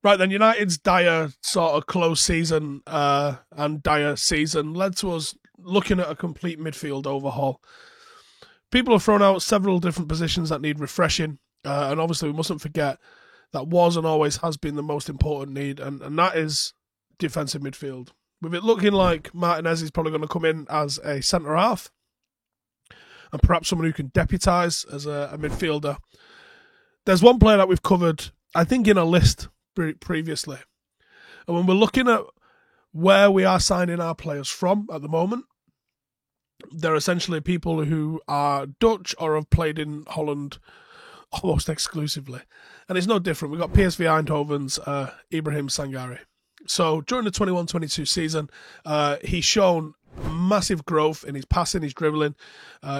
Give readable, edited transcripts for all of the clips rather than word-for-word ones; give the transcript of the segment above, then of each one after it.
Right then, United's dire sort of close season and dire season led to us looking at a complete midfield overhaul. People have thrown out several different positions that need refreshing, and obviously we mustn't forget that was and always has been the most important need, and that is defensive midfield. With it looking like Martinez is probably going to come in as a centre-half, and perhaps someone who can deputise as a midfielder. There's one player that we've covered, I think, in a list previously. And when we're looking at where we are signing our players from at the moment, they're essentially people who are Dutch or have played in Holland almost exclusively. And it's no different. We've got PSV Eindhoven's Ibrahim Sangare. So during the 21-22 season, he's shown massive growth in his passing, his dribbling,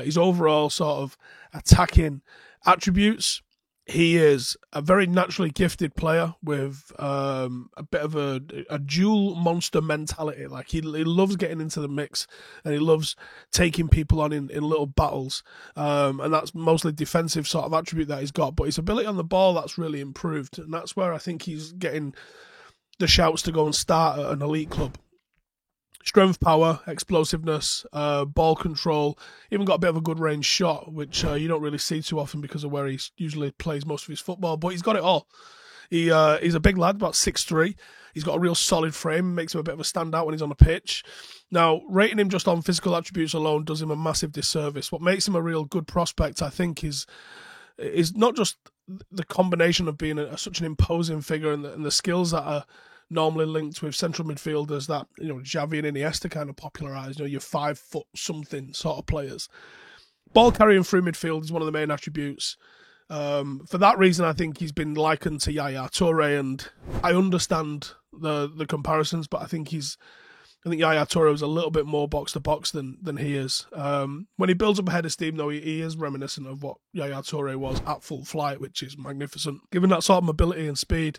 his overall sort of attacking attributes. He is a very naturally gifted player with a bit of a dual monster mentality. Like he loves getting into the mix, and he loves taking people on in little battles. And that's mostly defensive sort of attribute that he's got. But his ability on the ball, that's really improved. And that's where I think he's getting the shouts to go and start at an elite club. Strength, power, explosiveness, ball control, even got a bit of a good range shot, which you don't really see too often because of where he usually plays most of his football, but he's got it all. He's a big lad, about 6'3". He's got a real solid frame, makes him a bit of a standout when he's on the pitch. Now, rating him just on physical attributes alone does him a massive disservice. What makes him a real good prospect, I think, is not just the combination of being such an imposing figure and the skills that are normally linked with central midfielders that, Xavi and Iniesta kind of popularised, your 5 foot something sort of players. Ball carrying through midfield is one of the main attributes. For that reason, I think he's been likened to Yaya Toure, and I understand the comparisons, but I think Yaya Toure is a little bit more box to box than he is. When he builds up a head of steam, though, he is reminiscent of what Yaya Toure was at full flight, which is magnificent. Given that sort of mobility and speed,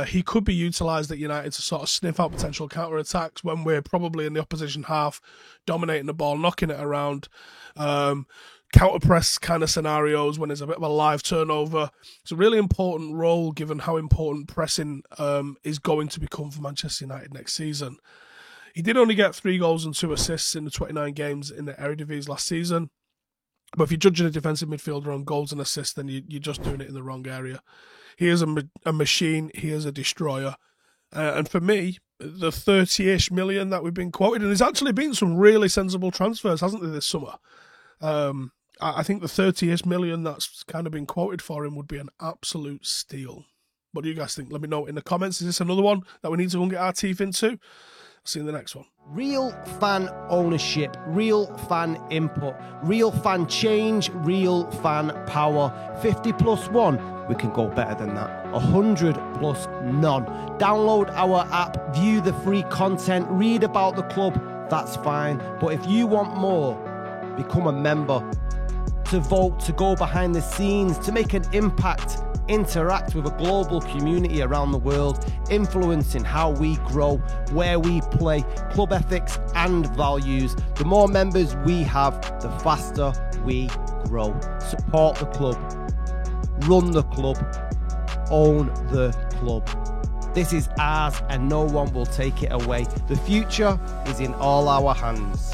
he could be utilised at United to sort of sniff out potential counter-attacks when we're probably in the opposition half, dominating the ball, knocking it around, counter-press kind of scenarios when there's a bit of a live turnover. It's a really important role given how important pressing is going to become for Manchester United next season. He did only get 3 goals and 2 assists in the 29 games in the Eredivisie last season. But if you're judging a defensive midfielder on goals and assists, then you're just doing it in the wrong area. He is a machine. He is a destroyer. And for me, the 30-ish million that we've been quoted, and there's actually been some really sensible transfers, hasn't there, this summer? I think the 30-ish million that's kind of been quoted for him would be an absolute steal. What do you guys think? Let me know in the comments. Is this another one that we need to go and get our teeth into? I'll see you in the next one. Real fan ownership, real fan input, real fan change, real fan power. 50 plus 1, we can go better than that. 100 plus none. Download our app, view the free content, read about the club, that's fine. But if you want more, become a member. To vote, to go behind the scenes, to make an impact, interact with a global community around the world, influencing how we grow, where we play, club ethics and values. The more members we have, the faster we grow. Support the club, run the club, own the club. This is ours and no one will take it away. The future is in all our hands.